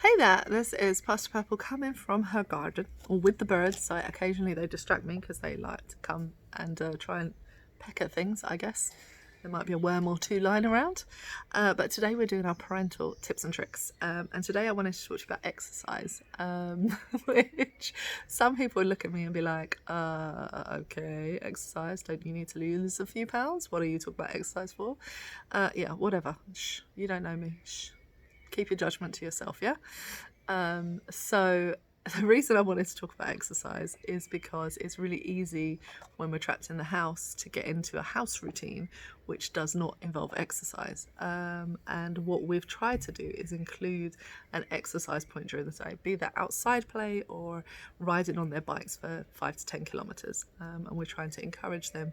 Hey there, this is Pastor Purple coming from her garden, or with the birds. So occasionally they distract me because they like to come and try and peck at things, I guess. There might be a worm or two lying around. But today we're doing our parental tips and tricks. And today I wanted to talk to you about exercise, which some people would look at me and be like, okay, exercise, don't you need to lose a few pounds? What are you talking about exercise for? Yeah, whatever. Shh, you don't know me. Shh. Keep your judgment to yourself, yeah? So the reason I wanted to talk about exercise is because it's really easy when we're trapped in the house to get into a house routine which does not involve exercise. And what we've tried to do is include an exercise point during the day, be that outside play or riding on their bikes for 5 to 10 kilometers. And we're trying to encourage them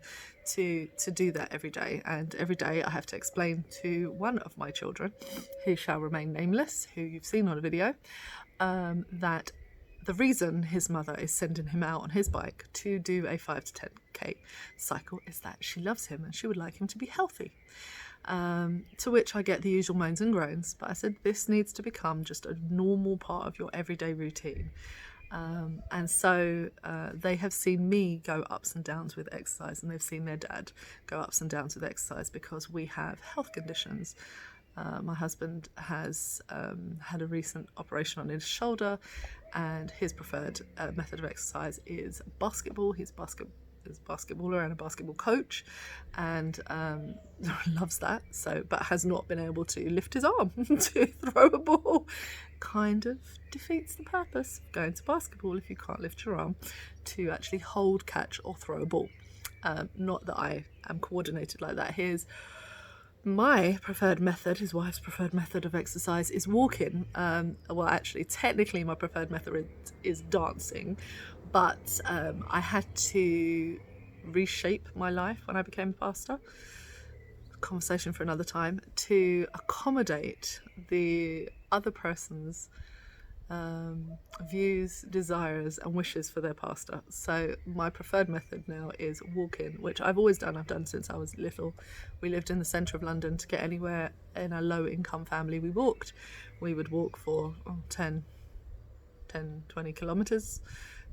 to do that every day. And every day I have to explain to one of my children, who shall remain nameless, who you've seen on a video, that the reason his mother is sending him out on his bike to do a 5 to 10k cycle is that she loves him and she would like him to be healthy. To which I get the usual moans and groans, but I said this needs to become just a normal part of your everyday routine. And so they have seen me go ups and downs with exercise, and they've seen their dad go ups and downs with exercise because we have health conditions. My husband has had a recent operation on his shoulder, and his preferred method of exercise is basketball. He's a basketballer and a basketball coach, and loves that. But has not been able to lift his arm to throw a ball. Kind of defeats the purpose of going to basketball if you can't lift your arm to actually hold, catch, or throw a ball. Not that I am coordinated like that. My preferred method, his wife's preferred method of exercise is walking. Well, actually, technically my preferred method is dancing, but I had to reshape my life when I became a pastor. Conversation for another time, to accommodate the other person's views, desires and wishes for their pastor. So my preferred method now is walking, which I've always done. I've done since I was little. We lived in the centre of London. To get anywhere in a low income family, we walked. We would walk for 10, 20 kilometres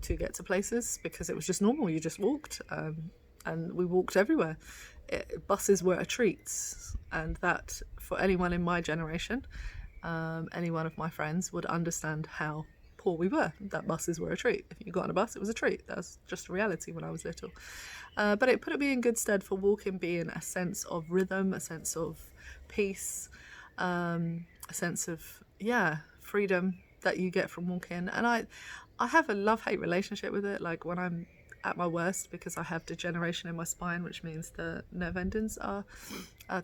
to get to places because it was just normal. You just walked, and we walked everywhere. Buses were a treat, and that, for anyone in my generation, any one of my friends would understand how poor we were, that buses were a treat. If you got on a bus, it was a treat. That was just a reality when I was little. But it put me in good stead for walking being a sense of rhythm, a sense of peace, a sense of, freedom that you get from walking. And I have a love-hate relationship with it. Like when I'm at my worst, because I have degeneration in my spine, which means the nerve endings are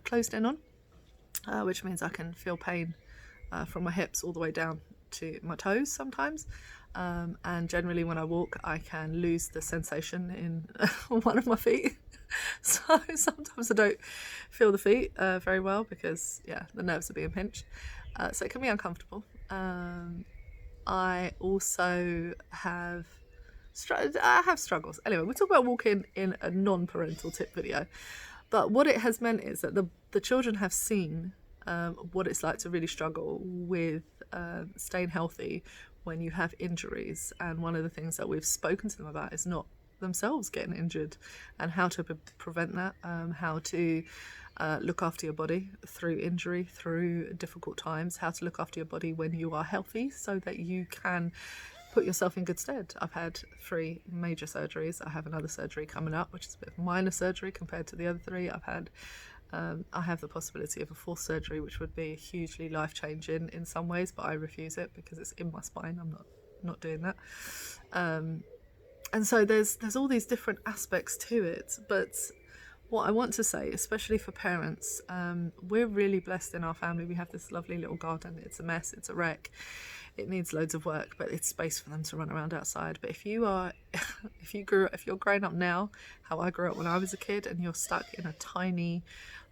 closed in on, which means I can feel pain from my hips all the way down to my toes sometimes, and generally when I walk I can lose the sensation in one of my feet. So sometimes I don't feel the feet very well because the nerves are being pinched, so it can be uncomfortable. I also have struggles. Anyway, we'll talk about walking in a non-parental tip video, but what it has meant is that the children have seen what it's like to really struggle with staying healthy when you have injuries. And one of the things that we've spoken to them about is not themselves getting injured, and how to prevent that, how to look after your body through injury, through difficult times, how to look after your body when you are healthy so that you can put yourself in good stead. I've had 3 major surgeries. I have another surgery coming up, which is a bit of minor surgery compared to the other 3 I've had. I have the possibility of a 4th surgery, which would be hugely life-changing in some ways, but I refuse it because it's in my spine. I'm not doing that. And so there's all these different aspects to it. But what I want to say, especially for parents, we're really blessed in our family. We have this lovely little garden. It's a mess. It's a wreck. It needs loads of work, but it's space for them to run around outside. But if you're growing up now, how I grew up when I was a kid, and you're stuck in a tiny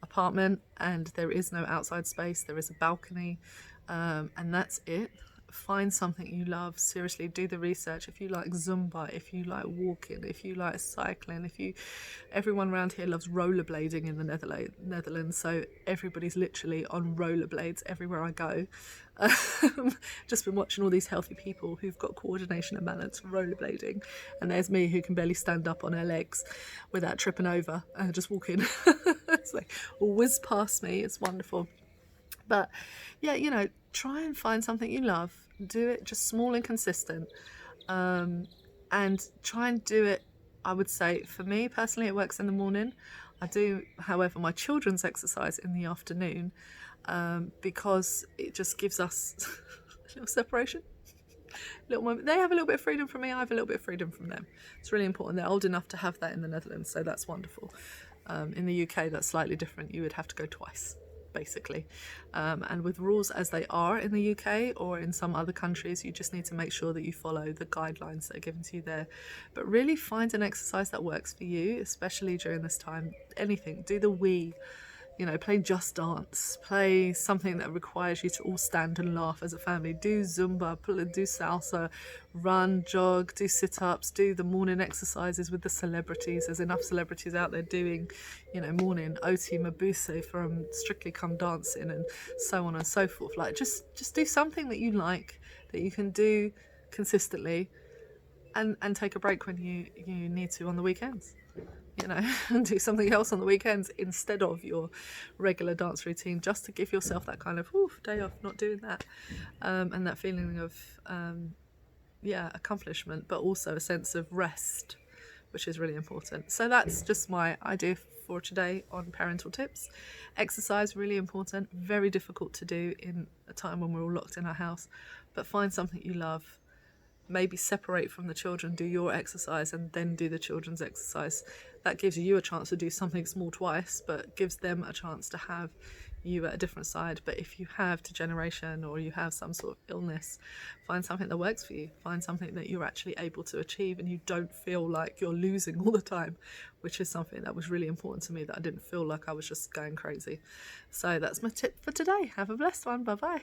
apartment and there is no outside space, there is a balcony, and that's it. Find something you love. Seriously, do the research. If you like Zumba, if you like walking, if you like cycling, everyone around here loves rollerblading in the Netherlands, so everybody's literally on rollerblades everywhere I go. Just been watching all these healthy people who've got coordination and balance rollerblading, and there's me who can barely stand up on her legs without tripping over and just walking. It's like whiz past me. It's wonderful. But yeah, you know, try and find something you love. Do it just small and consistent, and try and do it. I would say for me personally, it works in the morning. I do, however, my children's exercise in the afternoon, because it just gives us a little separation, little moment. They have a little bit of freedom from me, I have a little bit of freedom from them. It's really important. They're old enough to have that in the Netherlands, so that's wonderful. In the UK, that's slightly different. You would have to go twice, basically. And with rules as they are in the UK or in some other countries, you just need to make sure that you follow the guidelines that are given to you there. But really find an exercise that works for you, especially during this time. Anything. Do the Wii. You know, play Just Dance, play something that requires you to all stand and laugh as a family. Do Zumba, do salsa, run, jog, do sit-ups, do the morning exercises with the celebrities. There's enough celebrities out there doing, you know, morning. Oti Mabuse from Strictly Come Dancing and so on and so forth. Like, just do something that you like, that you can do consistently, and take a break when you need to on the weekends. You know, and do something else on the weekends instead of your regular dance routine, just to give yourself that kind of day off, not doing that, and that feeling of accomplishment, but also a sense of rest, which is really important. So that's just my idea for today on parental tips. Exercise, really important, very difficult to do in a time when we're all locked in our house, but find something you love. Maybe separate from the children, do your exercise and then do the children's exercise. That gives you a chance to do something small twice, but gives them a chance to have you at a different side. But if you have degeneration or you have some sort of illness, find something that works for you. Find something that you're actually able to achieve and you don't feel like you're losing all the time, which is something that was really important to me, that I didn't feel like I was just going crazy. So that's my tip for today. Have a blessed one. Bye bye.